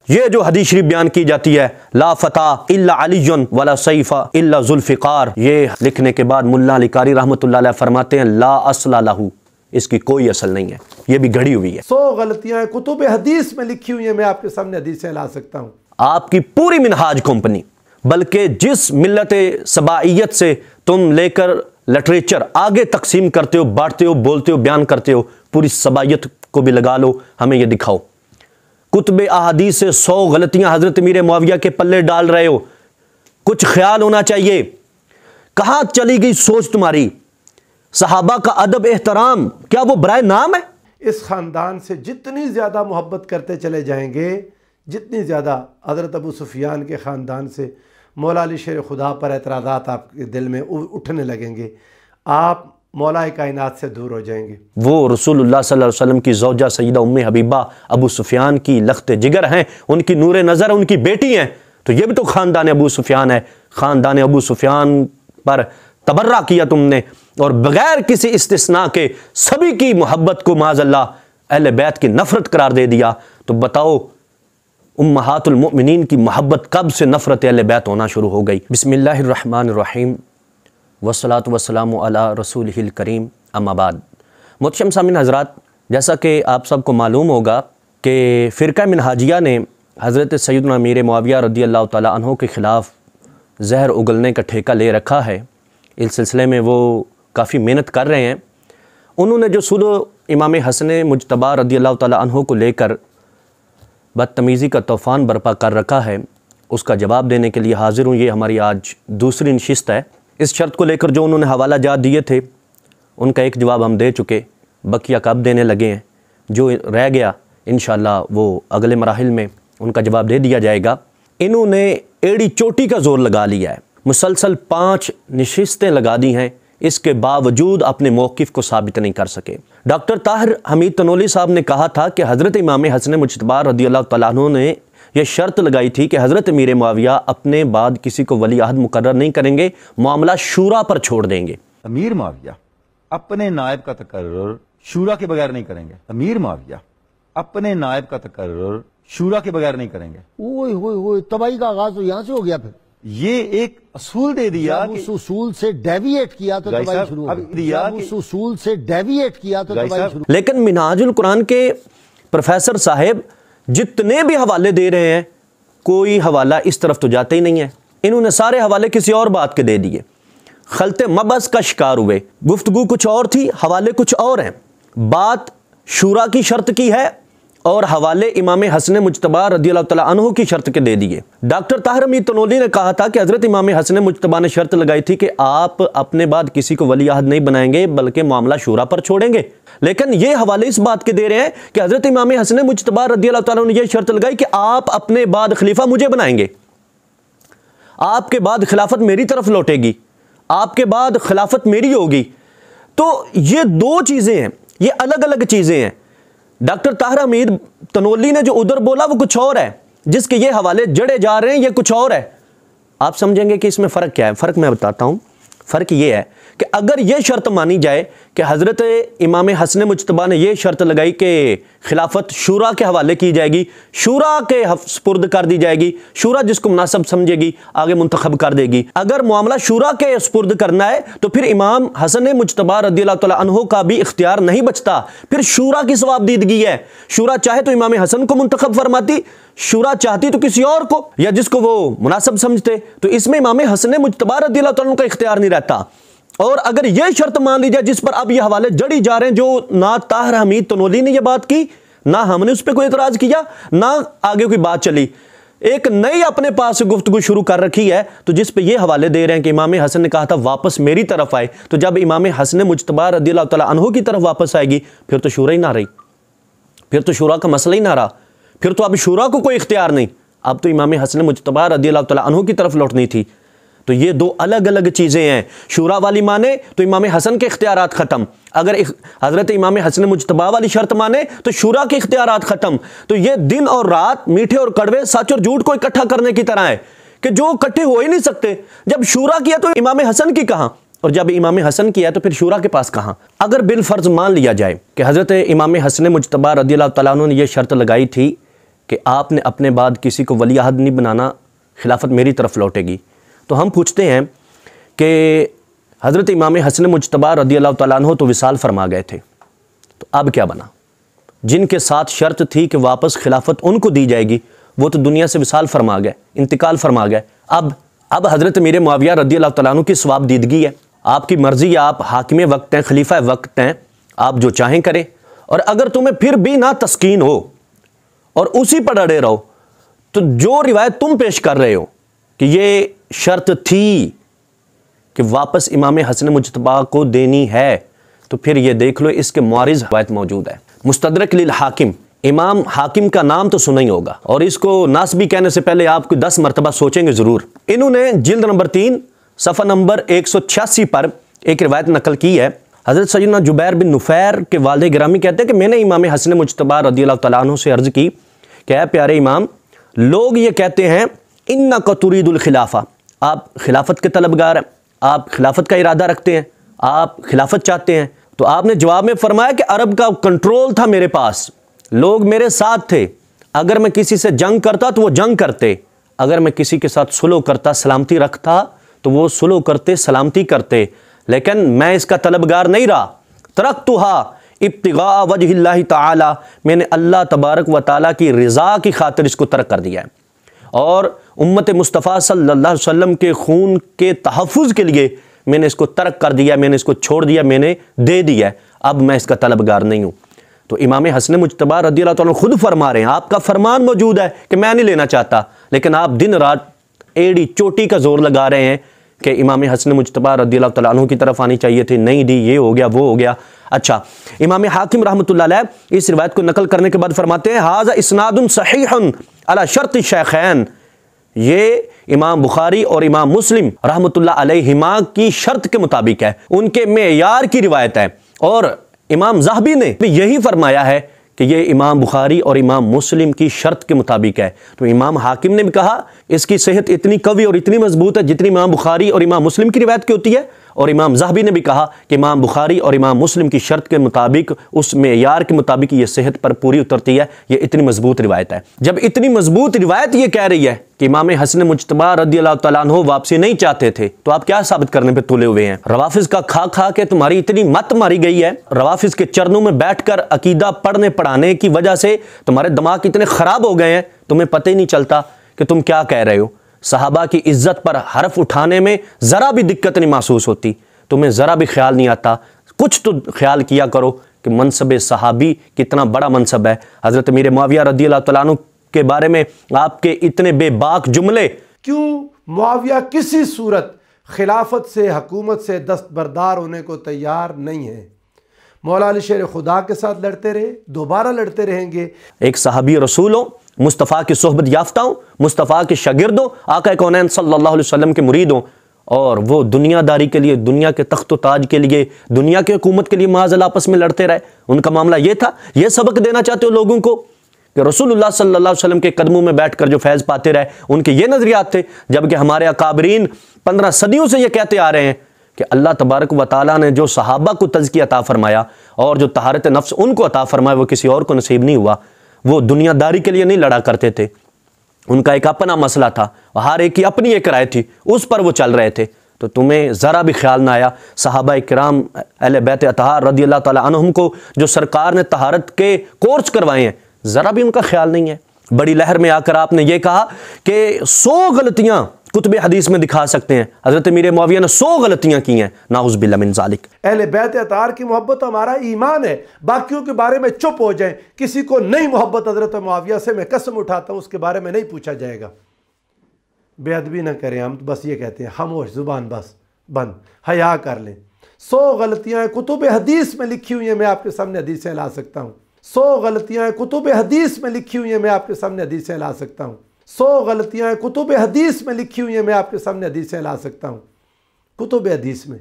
ये जो हदीस शरीफ बयान की जाती है, ला फता इल्ला अलीजुन वला सैफा इल्ला जुल्फ़िकार, ये लिखने के बाद मुल्ला अली कारी रहमतुल्लाह अलैह फरमाते हैं ला अस्ला लहू, इसकी कोई असल नहीं है, ये भी घड़ी हुई है। 100 गलतियां कुतुब हदीस में लिखी हुई है, मैं आपके सामने हदीसें ला सकता हूँ। आपकी पूरी मिनहाज कंपनी, बल्कि जिस मिल्लत सबाइयत से तुम लेकर लिटरेचर आगे तकसीम करते हो, बांटते हो, बोलते हो, बयान करते हो, पूरी सबाइयत को भी लगा लो, हमें ये दिखाओ। कुतुब अहादीस से 100 गलतियां हजरत अमीर मुआविया के पल्ले डाल रहे हो, कुछ ख्याल होना चाहिए। कहां चली गई सोच तुम्हारी? सहाबा का अदब एहतराम क्या वो बराए नाम है? इस ख़ानदान से जितनी ज़्यादा मोहब्बत करते चले जाएंगे, जितनी ज़्यादा हज़रत अबू सुफियान के ख़ानदान से मौला अली शेर खुदा पर एतराज़ात आपके दिल में उठने लगेंगे, आप मौला कायनात से दूर हो जाएंगे। वो रसूलुल्लाह सल्लल्लाहु अलैहि वसल्लम की ज़ौजा सईदा उम्मे हबीबा अबू सुफियान की लख्त जिगर हैं, उनकी नूर नज़र, उनकी बेटी हैं, तो ये भी तो ख़ानदान अबू सुफियान है। ख़ानदान अबू सुफियान पर तबर्रा किया तुमने और बगैर किसी इस्तिस्ना के सभी की मोहब्बत को माज़अल्लाह अहले बैत की नफ़रत करार दे दिया। तो बताओ उम्महातुल मुमिनीन की मोहब्बत कब से नफ़रत अहले बैत होना शुरू हो गई? बिस्मिल्लाहिर्रहमानिर्रहीम वस्सलातु वस्सलामु अला रसूलिहिल करीम, अम्मा बाद। मुहतरम सामीन हज़रात, जैसा कि आप सबको मालूम होगा कि फ़िरका मिनहाजिया ने हज़रत सैयदना अमीर मुआविया रज़ियल्लाहु तआला अन्हु के ख़िलाफ़ जहर उगलने का ठेका ले रखा है। इस सिलसिले में वो काफ़ी मेहनत कर रहे हैं। उन्होंने जो सुलह इमाम हसन मुज्तबा रज़ियल्लाहु तआला अन्हु को लेकर बदतमीज़ी का तूफ़ान बर्पा कर रखा है, उसका जवाब देने के लिए हाज़िर हूँ। ये हमारी आज दूसरी नशिस्त है। इस शर्त को लेकर जो उन्होंने हवाला जात दिए थे, उनका एक जवाब हम दे चुके, बकिया कब देने लगे हैं, जो रह गया इंशाअल्लाह वो अगले मराहिल में उनका जवाब दे दिया जाएगा। इन्होंने एड़ी चोटी का जोर लगा लिया है, मुसलसल 5 नशिस्तें लगा दी हैं, इसके बावजूद अपने मौक़िफ़ को साबित नहीं कर सके। डॉक्टर ताहिर हमीद तनोली साहब ने कहा था कि हज़रत इमाम हसन मुज्तबा रज़ियल्लाहु तआला अन्हु ने यह शर्त लगाई थी कि हज़रत अमीर मुआविया अपने बाद किसी को वली अहद मुकर्रर नहीं करेंगे, मामला शूरा पर छोड़ देंगे। अमीर मुआविया अपने नायब का तकर्रुर शूरा के बगैर नहीं करेंगे। अमीर मुआविया अपने नायब का तकर्रुर शूरा के बगैर नहीं करेंगे। ओए तबाही का आगाज तो यहाँ से हो गया। फिर ये एक असूल दे दिया कि उस उसूल से डेविएट किया तो तबाही शुरू हो गई। उस उसूल से डेविएट किया तो तबाही शुरू। लेकिन मिनहाजुल कुरान के प्रोफेसर साहब जितने भी हवाले दे रहे हैं, कोई हवाला इस तरफ तो जाते ही नहीं है। इन्होंने सारे हवाले किसी और बात के दे दिए, खलते मबस का शिकार हुए। गुफ्तगू कुछ और थी, हवाले कुछ और हैं। बात शूरा की शर्त की है और हवाले इमाम हसन मुज्तबा रज़ियल्लाहु तआला अन्हु की शर्त के दे दिए। डॉक्टर ताहिर हमीद तनोली ने कहा था कि हज़रत इमाम हसन मुज्तबा ने शर्त लगाई थी कि आप अपने बाद किसी को वली अहद नहीं बनाएंगे, बल्कि मामला शूरा पर छोड़ेंगे। लेकिन ये हवाले इस बात के दे रहे हैं कि हज़रत इमाम हसन मुज्तबा रज़ियल्लाहु तआला ने यह शर्त लगाई कि आप अपने बाद खलीफा मुझे बनाएंगे, आपके बाद खिलाफत मेरी तरफ लौटेगी, आपके बाद खिलाफत मेरी होगी। तो ये 2 चीज़ें हैं, ये अलग अलग चीज़ें हैं। डॉक्टर ताहिर हमीद तनोली ने जो उधर बोला वो कुछ और है, जिसके ये हवाले जड़े जा रहे हैं ये कुछ और है। आप समझेंगे कि इसमें फ़र्क क्या है। फ़र्क मैं बताता हूँ। फ़र्क ये है कि अगर ये शर्त मानी जाए कि हज़रत इमाम हसन मुज्तबा ने ये शर्त लगाई कि खिलाफत शूरा के हवाले की जाएगी, शूरा के स्पुर्द कर दी जाएगी, शूरा जिसको मुनासिब समझेगी आगे मुंतखब कर देगी। अगर मामला शूरा के स्पुर्द करना है तो फिर इमाम हसन मुज्तबा रज़ियल्लाहु तआला अन्हु का भी इख्तियार नहीं बचता, फिर शूरा की सवाबदीदगी है। शूरा चाहे तो इमाम हसन को मुंतखब फरमाती, शूरा चाहती तो किसी और को या जिसको वो मुनासिब समझते। तो इसमें इमाम हसन मुज्तबा रज़ियल्लाहु तआला अन्हु का इख्तियार नहीं रहता। और अगर यह शर्त मान ली जाए जिस पर अब ये हवाले जड़ी जा रहे हैं, जो ना ताहिर हमीद तनोली ने यह बात की, ना हमने उस पर कोई एतराज किया, ना आगे कोई बात चली, एक नई अपने पास गुफ्तगू शुरू कर रखी है, तो जिस पे ये हवाले दे रहे हैं कि इमाम हसन ने कहा था वापस मेरी तरफ आए, तो जब इमाम हसन मुज्तबा रज़ियल्लाहु तआला अन्हु की तरफ वापस आएगी फिर तो शूरा ही ना रही, फिर तो शूरा का मसला ही ना रहा, फिर तो अब शूरा को कोई इख्तियार नहीं, अब तो इमाम हसन मुज्तबा रज़ियल्लाहु तआला अन्हु की तरफ लौटनी थी। तो ये 2 अलग अलग चीज़ें हैं। शूरा वाली माने तो इमाम हसन के इख्तियारात ख़त्म, अगर हज़रत इमाम हसन मुज्तबा वाली शर्त माने तो शूरा के इख्तियारात ख़त्म। तो ये दिन और रात, मीठे और कड़वे, सच और झूठ को इकट्ठा करने की तरह है कि जो इकट्ठे हो ही नहीं सकते। जब शूरा किया तो इमाम हसन की कहाँ, और जब इमाम हसन किया तो फिर शूरा के पास कहाँ। अगर बिल फ़र्ज़ मान लिया जाए कि हज़रत इमाम हसन मुज्तबा रज़ियल्लाहु तआला अन्हु ने यह शर्त लगाई थी कि आपने अपने बाद किसी को वली अहद नहीं बनाना, खिलाफत मेरी तरफ लौटेगी। तो हम पूछते हैं कि हज़रत इमाम हसन मुज्तबा रज़ियल्लाहु तआला अन्हु तो विसाल फरमा गए थे, तो अब क्या बना? जिनके साथ शर्त थी कि वापस खिलाफत उनको दी जाएगी, वो तो दुनिया से विसाल फरमा गए, इंतकाल फरमा गए। अब हज़रत अमीर मुआविया रज़ियल्लाहु तआला अन्हु की सवाबदीदगी है, आपकी मर्ज़ी है, आप हाकिम वक्त हैं, खलीफा वक्त हैं, आप जो चाहें करें। और अगर तुम्हें फिर भी ना तस्कीन हो और उसी पर अड़े रहो, तो जो रिवायत तुम पेश कर रहे हो कि ये शर्त थी कि वापस इमाम हसन मुज्तबा को देनी है, तो फिर ये देख लो इसके मुआरिज़ रिवायत मौजूद है। मुस्तदरक लिल हाकिम, इमाम हाकिम का नाम तो सुना ही होगा, और इसको नासबी कहने से पहले आपको 10 मरतबा सोचेंगे ज़रूर। इन्होंने जिल्द नंबर 3 सफ़ा नंबर 186 पर एक रिवायत नकल की है। हज़रत सैयदना जुबैर बिन नुफैर के वालिद गिरामी कहते हैं कि मैंने इमाम हसन मुज्तबा रज़ियल्लाहु तआला अन्हु से अर्ज़ की कि ऐ प्यारे इमाम, लोग ये कहते हैं इन्नका तुरीदुल खिलाफा, आप खिलाफत के तलबगार हैं, आप खिलाफत का इरादा रखते हैं, आप खिलाफत चाहते हैं। तो आपने जवाब में फरमाया कि अरब का कंट्रोल था मेरे पास, लोग मेरे साथ थे, अगर मैं किसी से जंग करता तो वो जंग करते, अगर मैं किसी के साथ सुलह करता, सलामती रखता, तो वो सुलह करते, सलामती करते, लेकिन मैं इसका तलबगार नहीं रहा। तरक्तुहा इब्तिगा वजहिल्लाहि ताला, मैंने अल्लाह तबारक व ताला की रज़ा की खातिर इसको तर्क कर दिया है, और उम्मत मुस्तफ़ा सल्लल्लाहु अलैहि वसल्लम के खून के तहफ़्फ़ुज़ के लिए मैंने इसको तर्क कर दिया, मैंने इसको छोड़ दिया, मैंने दे दिया, अब मैं इसका तलबगार नहीं हूँ। तो इमाम हसन मुज्तबा रज़ियल्लाहु तआला खुद फरमा रहे हैं, आपका फरमान मौजूद है कि मैं नहीं लेना चाहता, लेकिन आप दिन रात एड़ी चोटी का जोर लगा रहे हैं कि इमाम हसन मुज्तबा रज़ियल्लाहु तआला अन्हु की तरफ आनी चाहिए थी, नहीं दी, ये हो गया, वो हो गया। अच्छा, इमाम हाकिम रहमतुल्लाह अलैह इस रिवायत को नकल करने के बाद फरमाते हैं हाज़ा इस्नादुन सहीहुन अला शर्त शैखैन, ये इमाम बुखारी और इमाम मुस्लिम रहमतुल्लाह अलैहिमा की शर्त के मुताबिक है, उनके मेयार की रिवायत है। और इमाम ज़हबी ने भी यही फरमाया है कि ये इमाम बुखारी और इमाम मुस्लिम की शर्त के मुताबिक है। तो इमाम हाकिम ने भी कहा इसकी सेहत इतनी कवी और इतनी मजबूत है जितनी इमाम बुखारी और इमाम मुस्लिम की रिवायत की होती है, और इमाम ज़हबी ने भी कहा कि इमाम बुखारी और इमाम मुस्लिम की शर्त के मुताबिक, उस मेयार के मुताबिक ये सेहत पर पूरी उतरती है, ये इतनी मजबूत रिवायत है। जब इतनी मजबूत रिवायत ये कह रही है कि इमाम हसन मुज्तबा रज़ियल्लाहु तआला अन्हु वापसी नहीं चाहते थे, तो आप क्या साबित करने पे तुले हुए हैं? रवाफिज का खा खा के तुम्हारी इतनी मत मारी गई है, रवाफिज के चरणों में बैठकर अकीदा पढ़ने पढ़ाने की वजह से तुम्हारे दिमाग इतने खराब हो गए हैं, तुम्हें पता ही नहीं चलता कि तुम क्या कह रहे हो। सहाबा की इज्जत पर हरफ उठाने में जरा भी दिक्कत नहीं महसूस होती, तुम्हें जरा भी ख्याल नहीं आता। कुछ तो ख्याल किया करो कि मनसब सहाबी कितना बड़ा मनसब है। हजरत अमीर मुआविया रज़ियल्लाहु तआला अन्हु के बारे में आपके इतने बेबाक जुमले। क्यों मुआविया किसी सूरत खिलाफत से, हुकूमत से दस्तबरदार होने को तैयार नहीं है? मौला अली शेर खुदा के साथ लड़ते रहे, दोबारा लड़ते रहेंगे। एक सहाबी रसूल हो, मुस्तफ़ा की सोहबत याफ्ता हो, मुस्तफ़ा के शागिर्द हो, आका कौनैन सल्लल्लाहु अलैहि वसल्लम के मुरीद हो, और वो दुनियादारी के लिए, दुनिया के तख्त व ताज के लिए, दुनिया की हुकूमत के लिए माज़ल आपस में लड़ते रहे। उनका मामला ये था। ये सबक देना चाहते हो लोगों को कि रसूलुल्लाह सल्लल्लाहु अलैहि वसल्लम के कदमों में बैठकर जो फैज़ पाते रहे, उनके ये नज़रियात थे, जबकि हमारे अकाबरीन 15 सदियों से ये कहते आ रहे हैं कि अल्लाह तबारक व तआला ने जो सहाबा को तज़किया अता फरमाया और जो तहारत नफ्स उनको अता फरमाया, वो किसी और को नसीब नहीं हुआ। वो दुनियादारी के लिए नहीं लड़ा करते थे, उनका एक अपना मसला था, हर एक की अपनी एक राय थी, उस पर वो चल रहे थे। तो तुम्हें ज़रा भी ख्याल ना आया सहाबा किराम अहले बैत अतहार रज़ियल्लाहु तआला अन्हुम को जो सरकार ने तहारत के कोर्स करवाए हैं, ज़रा भी उनका ख्याल नहीं है। बड़ी लहर में आकर आपने ये कहा कि 100 गलतियां कुतुब हदीस में दिखा सकते हैं। हज़रत अमीर मुआविया ने 100 गलतियां की हैं, नाउज़ बिल्लाह मिन ज़ालिक। अहले बैत अतहार की मोहब्बत हमारा ईमान है, बाकियों के बारे में चुप हो जाएं। किसी को नहीं मोहब्बत हज़रत मुआविया से, मैं कसम उठाता हूँ, उसके बारे में नहीं पूछा जाएगा। बेअदबी ना करें, हम तो बस ये कहते हैं खामोश, ज़ुबान बस बंद, हया कर लें। 100 गलतियाँ कुतुब हदीस में लिखी हुई हैं, मैं आपके सामने हदीसें ला सकता हूँ। 100 गलतियाँ कुतुब हदीस में लिखी हुई हैं, मैं आपके सामने हदीसें ला सकता हूँ। 100 गलतियाँ कुतुब हदीस में लिखी हुई हैं, मैं आपके सामने हदीसें ला सकता हूँ कुतुब हदीस में।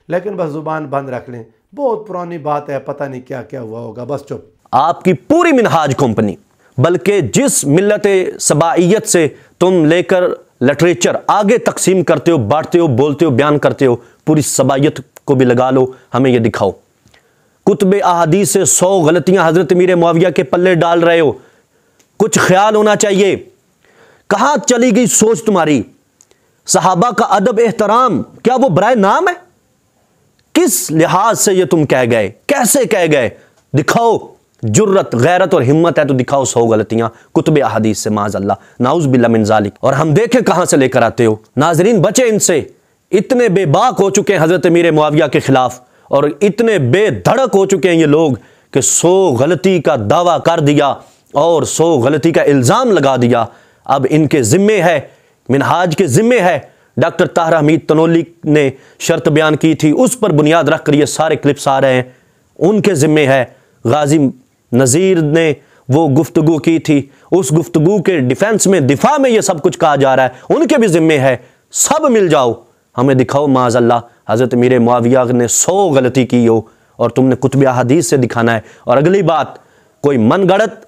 लेकिन बस ज़ुबान बंद रख लें, बहुत पुरानी बात है, पता नहीं क्या क्या हुआ होगा, बस चुप। आपकी पूरी मिनहाज कंपनी, बल्कि जिस मिल्लत सबाइयत से तुम लेकर लिटरेचर आगे तकसीम करते हो, बांटते हो, बोलते हो, बयान करते हो, पूरी सबाइयत को भी लगा लो, हमें ये दिखाओ। कुतुब अहादीस से 100 गलतियां हज़रत अमीर मुआविया के पल्ले डाल रहे हो, कुछ ख्याल होना चाहिए। कहां चली गई सोच तुम्हारी? सहाबा का अदब एहतराम क्या वो बराए नाम है? किस लिहाज से ये तुम कह गए, कैसे कह गए? दिखाओ जुर्रत, गैरत और हिम्मत है तो दिखाओ 100 गलतियां कुतुब अहादीस से, माज़अल्लाह, नाउज़ बिल्लाह मिन ज़ालिक। और हम देखें कहां से लेकर आते हो। नाजरीन बचे इनसे, इतने बेबाक हो चुके हैं हजरत अमीर मुआविया के खिलाफ, और इतने बेधड़क हो चुके हैं ये लोग कि 100 गलती का दावा कर दिया और 100 गलती का इल्ज़ाम लगा दिया। अब इनके ज़िम्मे है, मिनहाज के ज़िम्मे है, डॉक्टर ताहिर हमीद तनोली ने शर्त बयान की थी, उस पर बुनियाद रख कर ये सारे क्लिप्स आ रहे हैं, उनके ज़िम्मे है। गाजी नज़ीर ने वो गुफ्तगू की थी, उस गुफ्तगू के डिफेंस में, दिफा में ये सब कुछ कहा जा रहा है, उनके भी ज़िम्मे है। सब मिल जाओ, हमें दिखाओ माज़अल्लाह हज़रत अमीर मुआविया ने 100 गलती की हो, और तुमने कुतुब हदीस से दिखाना है। और अगली बात, कोई मनगढ़ंत,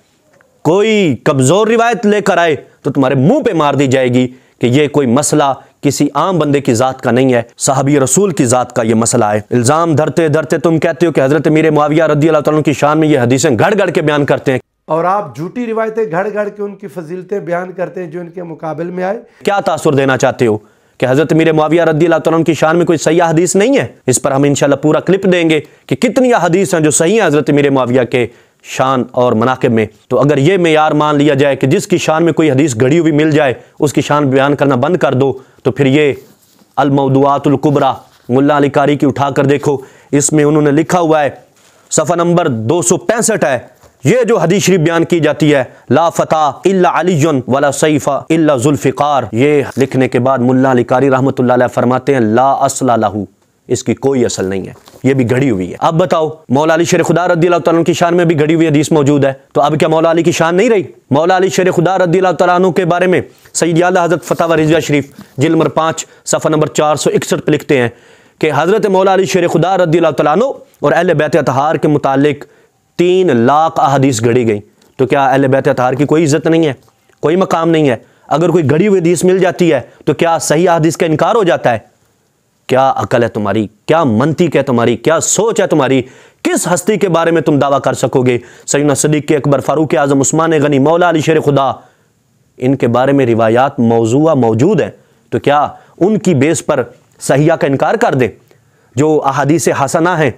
कोई कमज़ोर रिवायत लेकर आए तो तुम्हारे मुंह पे मार दी जाएगी कि ये कोई मसला किसी आम बंदे की ज़ात का नहीं है, सहाबी रसूल की ज़ात का ये मसला है। इल्ज़ाम धरते धरते तुम कहते हो कि हज़रत अमीर मुआविया रज़ियल्लाहु तआला की शान में ये हदीसें घड़ घड़ के बयान करते हैं, और आप झूठी रिवायतें घड़ घड़ के उनकी फजीलतें बयान करते हैं जो इनके मुकाबले में आए। क्या तासुर देना चाहते हो कि हज़रत अमीर मुआविया रज़ियल्लाहु तआला की शान में कोई सही हदीस नहीं है? इस पर हम इंशाल्लाह पूरा क्लिप देंगे कि कितनी हदीस हैं जो सही हैं हज़रत अमीर मुआविया के शान और मनाक़िब में। तो अगर ये मेयार मान लिया जाए कि जिसकी शान में कोई हदीस घड़ी हुई मिल जाए उसकी शान बयान करना बंद कर दो, तो फिर ये अल मौदूआतुल कुबरा मुल्ला अली कारी की उठा कर देखो, इसमें उन्होंने लिखा हुआ है, सफ़ा नंबर 265 है, ये जो हदीस शरीफ बयान की जाती है, ला फता इल्ला अलीयुन वला सैफा इल्ला जुल्फ़िकार, ये लिखने के बाद मुल्ला अली कारी रहमतुल्लाह अलैह फरमाते हैं ला असला लहू, इसकी कोई असल नहीं है, ये भी घड़ी हुई है। अब बताओ, मौला अली शेर खुदा रज़ियल्लाहु तआला की शान में भी घड़ी हुई हदीस मौजूद है, तो अब क्या मौला अली की शान नहीं रही? मौला अली शेर खुदा रज़ियल्लाहु तआला अन्हु के बारे में सैयद आला हज़रत फतवा रिज़विया शरीफ जिल्द नंबर 5 सफ़ा नंबर 461 पे लिखते हैं कि हज़रत मौला अली शेर खुदा रज़ियल्लाहु तआला अन्हु और अहले बैत अतहार के मुतालिक 3 लाख अहादीस घड़ी गई। तो क्या अहले बैत अतहार की कोई इज्जत नहीं है, कोई मकाम नहीं है? अगर कोई घड़ी हुई हदीस मिल जाती है तो क्या सही हदीस का इनकार हो जाता है? क्या अकल है तुम्हारी, क्या मंतिक है तुम्हारी, क्या सोच है तुम्हारी? किस हस्ती के बारे में तुम दावा कर सकोगे? सैयदना सिद्दीक़ अकबर, फारूक आज़म, उस्मान गनी, मौला अली शेर खुदा, इनके बारे में रिवायात मौजूआ मौजूद है, तो क्या उनकी बेस पर सहिया का इनकार कर दे? जो अहादीस हसना है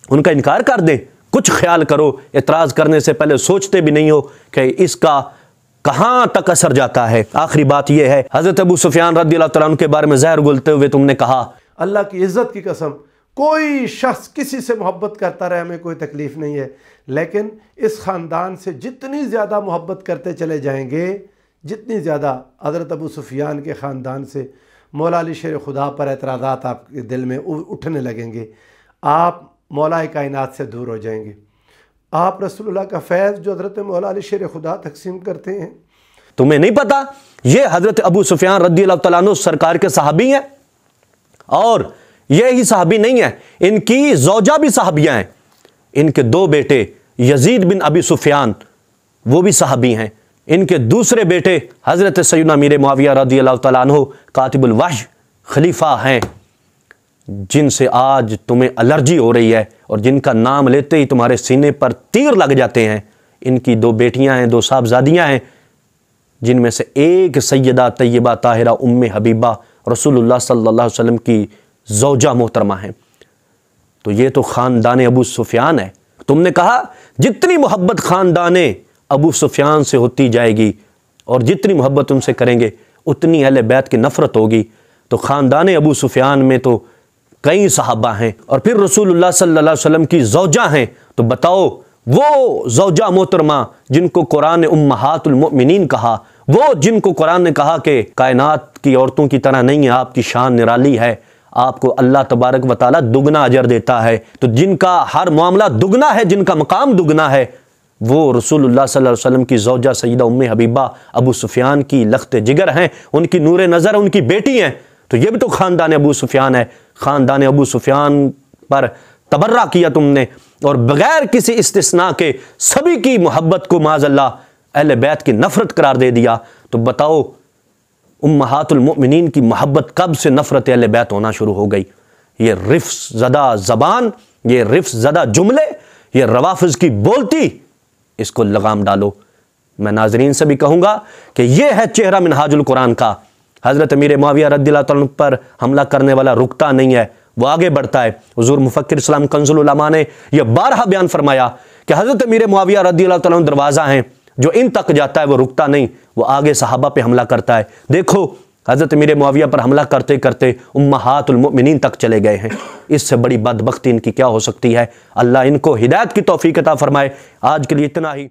उनका इनकार कर दे? कुछ ख्याल करो, एतराज़ करने से पहले सोचते भी नहीं हो कि इसका कहां तक असर जाता है। आखिरी बात यह है, हज़रत अबू सुफियान रज़ियल्लाहु तआला अन्हु के बारे में ज़हर घुलते हुए तुमने कहा, अल्लाह की इज़्ज़त की कसम, कोई शख्स किसी से मोहब्बत करता रहे, हमें कोई तकलीफ़ नहीं है, लेकिन इस ख़ानदान से जितनी ज़्यादा मोहब्बत करते चले जाएंगे, जितनी ज़्यादा हज़रत अबू सुफियान के ख़ानदान से मौला अली शेर खुदा पर एतराज़ात आपके दिल में उठने लगेंगे, आप मौला कायनात से दूर हो जाएंगे। आप रसूलुल्लाह का फैज़ जो हज़रत मौला अली शेर खुदा तकसीम करते हैं, तुम्हें नहीं पता ये हज़रत अबू सुफियान रज़ियल्लाहु तआला अन्हु सरकार के सहाबी हैं, और ये ही सहाबी नहीं है, इनकी ज़ौजा भी सहाबियाँ हैं। इनके 2 बेटे यजीद बिन अबी सुफियान वो भी सहाबी हैं। इनके दूसरे बेटे हज़रत सैयदना अमीर मुआविया रज़ियल्लाहु तआला अन्हु कातिबुल वह्य खलीफा हैं, जिनसे आज तुम्हें एलर्जी हो रही है और जिनका नाम लेते ही तुम्हारे सीने पर तीर लग जाते हैं। इनकी 2 बेटियां हैं, 2 साहबजादियां हैं, जिनमें से एक सैयदा तैयबा ताहिरा उम्मे हबीबा रसूलुल्लाह सल्लल्लाहु अलैहि वसल्लम की ज़ौजा मोहतरमा हैं। तो ये तो ख़ानदान अबू सुफियान है। तुमने कहा जितनी मोहब्बत ख़ानदान अबू सुफियान से होती जाएगी और जितनी मोहब्बत उनसे करेंगे उतनी अहले बैत की नफ़रत होगी। तो ख़ानदान अबू सुफियान में तो कई सहाबा हैं और फिर रसूलुल्लाह सल्लल्लाहु अलैहि वसल्लम की ज़ौजा हैं। तो बताओ, वो ज़ौजा मोहतरमा जिनको कुरान ने उम्महातुल मोमिनीन कहा, वो जिनको कुरान ने कहा कि कायनात की औरतों की तरह नहीं है, आपकी शान निराली है, आपको अल्लाह तबारक व तआला दुगना अजर देता है। तो जिनका हर मामला दुगना है, जिनका मकाम दुगना है, वो रसूलुल्लाह सल्लल्लाहु अलैहि वसल्लम की ज़ौजा सैयदा उम्मे हबीबा अबू सुफियान की लख्त जिगर हैं, उनकी नूरे नज़र, उनकी बेटी हैं। तो ये भी तो ख़ानदान अबू सुफियान है। ख़ानदान अबू सुफियान पर तबर्रा किया तुमने और बग़ैर किसी इस्तिस्ना के सभी की मोहब्बत को माज़अल्लाह अहले बैत की नफ़रत करार दे दिया। तो बताओ, उम्महातुल मोमिनीन की मोहब्बत कब से नफ़रत अहले बैत होना शुरू हो गई? ये रिफ्स ज़दा ज़बान, ये रिफ्स ज़दा जुमले, ये रवाफ़िज़ की बोलती, इसको लगाम डालो। मैं नाजरीन से भी कहूँगा कि यह है चेहरा मिनहाजुल कुरान का। हज़रत अमीर मुआविया रज़ियल्लाहु अन्हु पर हमला करने वाला रुकता नहीं है, वो आगे बढ़ता है। हुज़ूर मुफ़क्किर इस्लाम कंज़ुल उलमा ने यह बारहा बयान फरमाया कि हज़रत अमीर मुआविया रज़ियल्लाहु अन्हु दरवाज़ा हैं जो इन तक जाता है, वो रुकता नहीं, वो आगे सहाबा पे हमला करता है। देखो हज़रत अमीर मुआविया पर हमला करते करते उम्महातुल मुमिनीन तक चले गए हैं। इससे बड़ी बदबख्ती इनकी क्या हो सकती है। अल्लाह इनको हिदायत की तौफीक अता फरमाए। आज के लिए इतना ही।